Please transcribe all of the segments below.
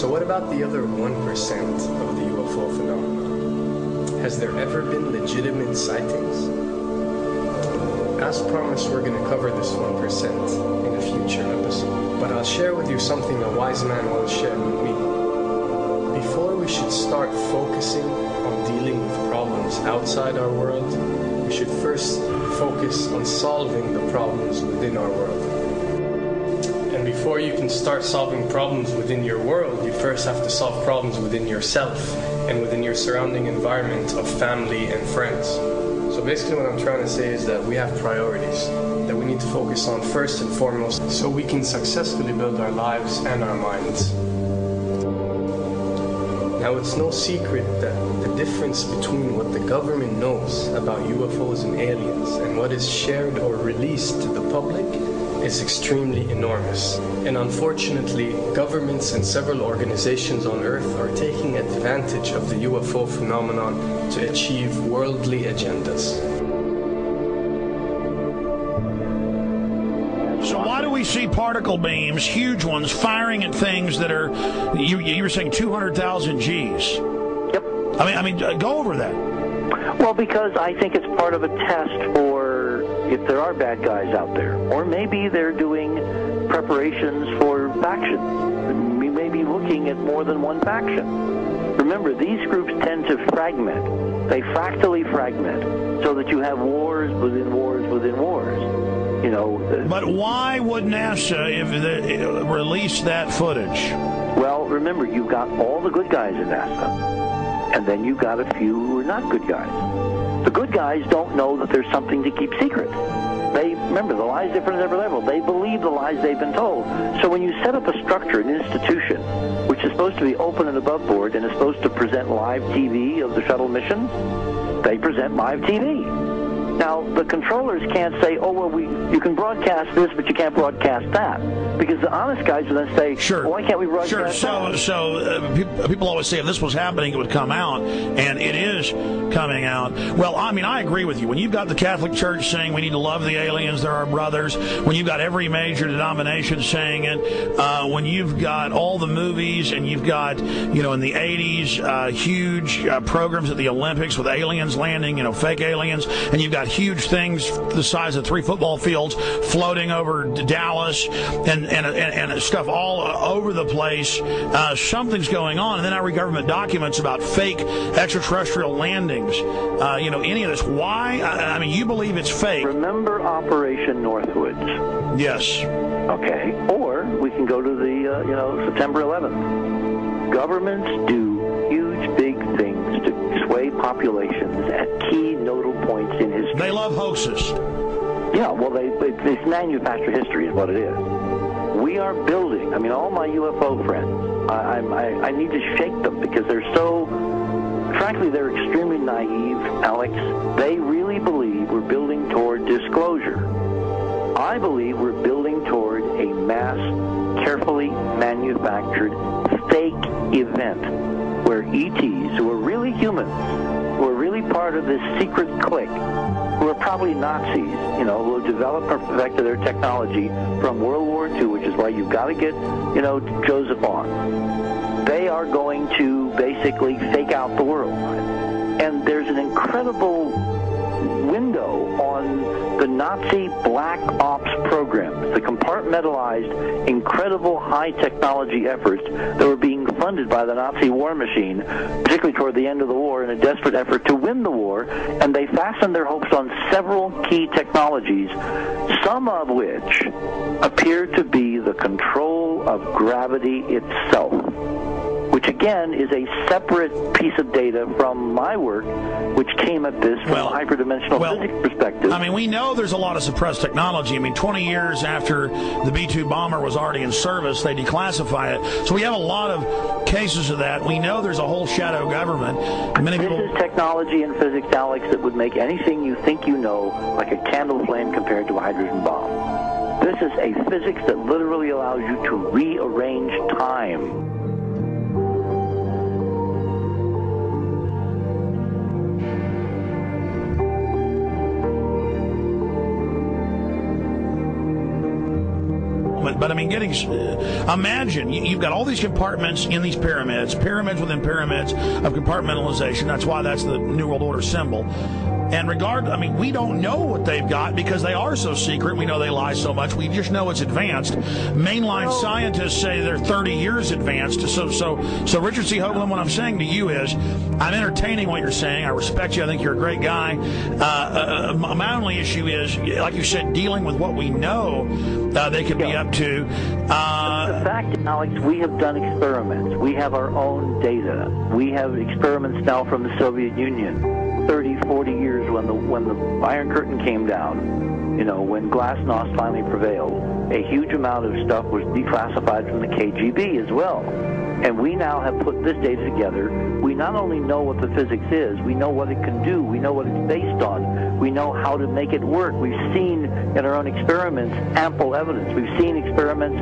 So what about the other 1% of the UFO phenomenon? Has there ever been legitimate sightings? As promised, we're going to cover this 1% in a future episode. But I'll share with you something a wise man once shared with me. Before we should start focusing on dealing with problems outside our world, we should first focus on solving the problems within our world. And before you can start solving problems within your world, you first have to solve problems within yourself and within your surrounding environment of family and friends. So basically what I'm trying to say is that we have priorities that we need to focus on first and foremost so we can successfully build our lives and our minds. Now, it's no secret that the difference between what the government knows about UFOs and aliens and what is shared or released to the public is extremely enormous. And unfortunately, governments and several organizations on Earth are taking advantage of the UFO phenomenon to achieve worldly agendas. So why do we see particle beams, huge ones, firing at things that are, you were saying 200,000 Gs? Yep. I mean, go over that. Well, because I think it's part of a test for if there are bad guys out there. Or maybe they're doing preparations for factions. We may be looking at more than one faction. Remember, these groups tend to fragment. They fractally fragment so that you have wars within wars within wars. You know, but why would NASA release that footage? Well, remember, you've got all the good guys in NASA, and then you've got a few who are not good guys. The good guys don't know that there's something to keep secret. Remember, the lie's different at every level. They believe the lies they've been told. So when you set up a structure, an institution, which is supposed to be open and above board and is supposed to present live TV of the shuttle mission, they present live TV. Now, the controllers can't say, oh, well, you can broadcast this, but you can't broadcast that. Because the honest guys will then say, sure. Well, why can't we broadcast that? So people always say if this was happening, it would come out, and it is coming out. Well, I mean, I agree with you. When you've got the Catholic Church saying we need to love the aliens, they're our brothers, when you've got every major denomination saying it, when you've got all the movies, and you've got, in the 80s, huge programs at the Olympics with aliens landing, fake aliens, and you've got huge things the size of 3 football fields floating over Dallas and stuff all over the place. Something's going on. And then I read government documents about fake extraterrestrial landings. Any of this. Why? I mean, you believe it's fake. Remember Operation Northwoods? Yes. Okay. Or we can go to the, September 11th. Governments do huge, big things to sway populations at key nodal points in history. They love hoaxes. Yeah, well, it's manufactured history is what it is. We are building, all my UFO friends, I need to shake them because they're so, frankly, they're extremely naive, Alex. They really believe we're building toward disclosure. I believe we're building toward a mass, carefully manufactured fake event where ETs, who are really humans, who are really part of this secret clique, who are probably Nazis, who have developed or perfected their technology from World War II, which is why you've got to get, Joseph on. They are going to basically fake out the world. And there's an incredible window on the Nazi black ops programs, the compartmentalized, incredible high technology efforts that were being funded by the Nazi war machine, particularly toward the end of the war in a desperate effort to win the war, and they fastened their hopes on several key technologies, some of which appear to be the control of gravity itself, which again is a separate piece of data from my work, which came at this from a hyperdimensional physics perspective. We know there's a lot of suppressed technology. 20 years after the B-2 bomber was already in service, they declassify it. So we have a lot of cases of that. We know there's a whole shadow government. This is technology in physics, Alex, that would make anything you think you know like a candle flame compared to a hydrogen bomb. This is a physics that literally allows you to rearrange time. But I mean, imagine you've got all these compartments in these pyramids within pyramids of compartmentalization. That's why that's the New World Order symbol. And we don't know what they've got because they are so secret. We know they lie so much. We just know it's advanced. Mainline scientists say they're 30 years advanced. So Richard C. Hoagland, what I'm saying to you is, I'm entertaining what you're saying. I respect you. I think you're a great guy. My only issue is, like you said, dealing with what we know they could be up to. The fact, Alex, we have done experiments. We have our own data. We have experiments now from the Soviet Union. 30, 40 years when the Iron Curtain came down, when Glasnost finally prevailed, a huge amount of stuff was declassified from the KGB as well. And we now have put this data together. We not only know what the physics is, we know what it can do, we know what it's based on, we know how to make it work. We've seen in our own experiments ample evidence. We've seen experiments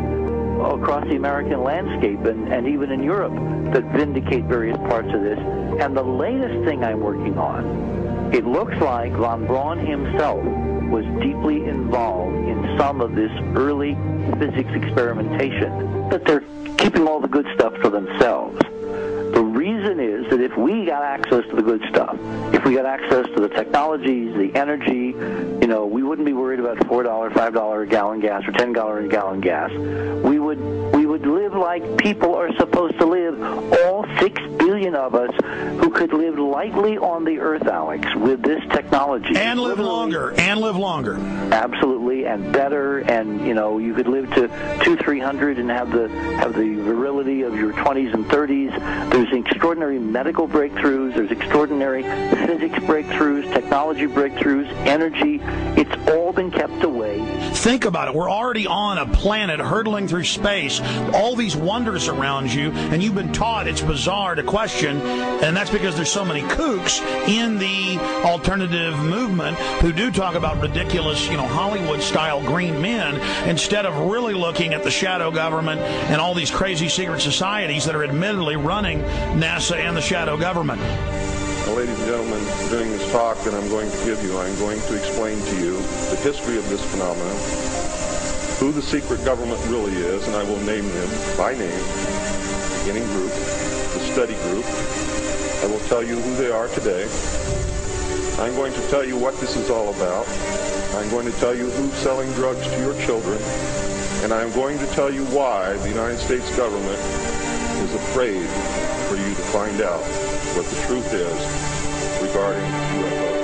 across the American landscape and even in Europe that vindicate various parts of this. And the latest thing I'm working on, it looks like von Braun himself was deeply involved in some of this early physics experimentation, but they're keeping all the good stuff for themselves. The reason is that if we got access to the good stuff, if we got access to the technologies, the energy, we wouldn't be worried about $4, $5 a gallon gas or $10 a gallon gas. We would live like people are supposed to live, all 6 billion of us who could live lightly on the earth, Alex, with this technology. And live longer. Absolutely, and better, and you could live to 200-300 and have the virility of your 20s and 30s. There's extraordinary medical breakthroughs, there's extraordinary physics breakthroughs, technology breakthroughs, energy. It's all been kept away. Think about it. We're already on a planet hurtling through space, all these wonders around you, and you've been taught it's bizarre to question, and that's because there's so many kooks in the alternative movement who do talk about ridiculous, Hollywood-style green men, instead of really looking at the shadow government and all these crazy secret societies that are admittedly running NASA and the shadow government. Now, ladies and gentlemen, during this talk that I'm going to give you, I'm going to explain to you the history of this phenomenon, who the secret government really is, and I will name them by name, beginning group, the study group. I will tell you who they are today. I'm going to tell you what this is all about. I'm going to tell you who's selling drugs to your children, and I'm going to tell you why the United States government is afraid for you to find out what the truth is regarding UFOs.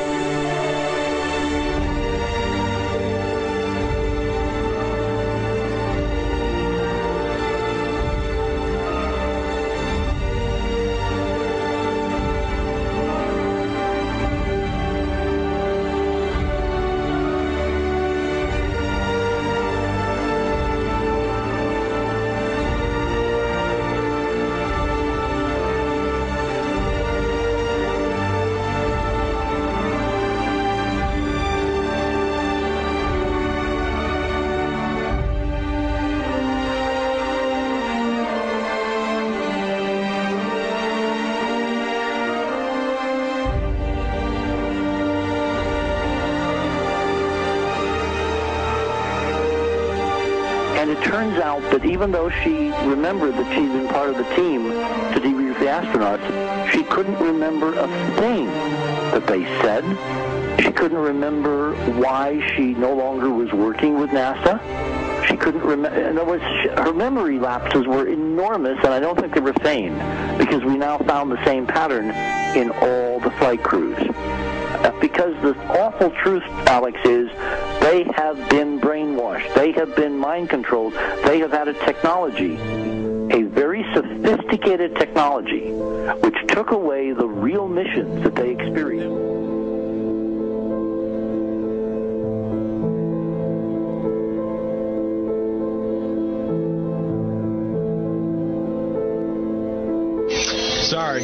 And it turns out that even though she remembered that she'd been part of the team to debrief the astronauts, she couldn't remember a thing that they said. She couldn't remember why she no longer was working with NASA. She couldn't remember. In other words, her memory lapses were enormous, and I don't think they were feigned, because we now found the same pattern in all the flight crews. Because the awful truth, Alex, is they have been brainwashed. They have been mind controlled. They have had a technology, a very sophisticated technology, which took away the real missions that they experienced. Sorry.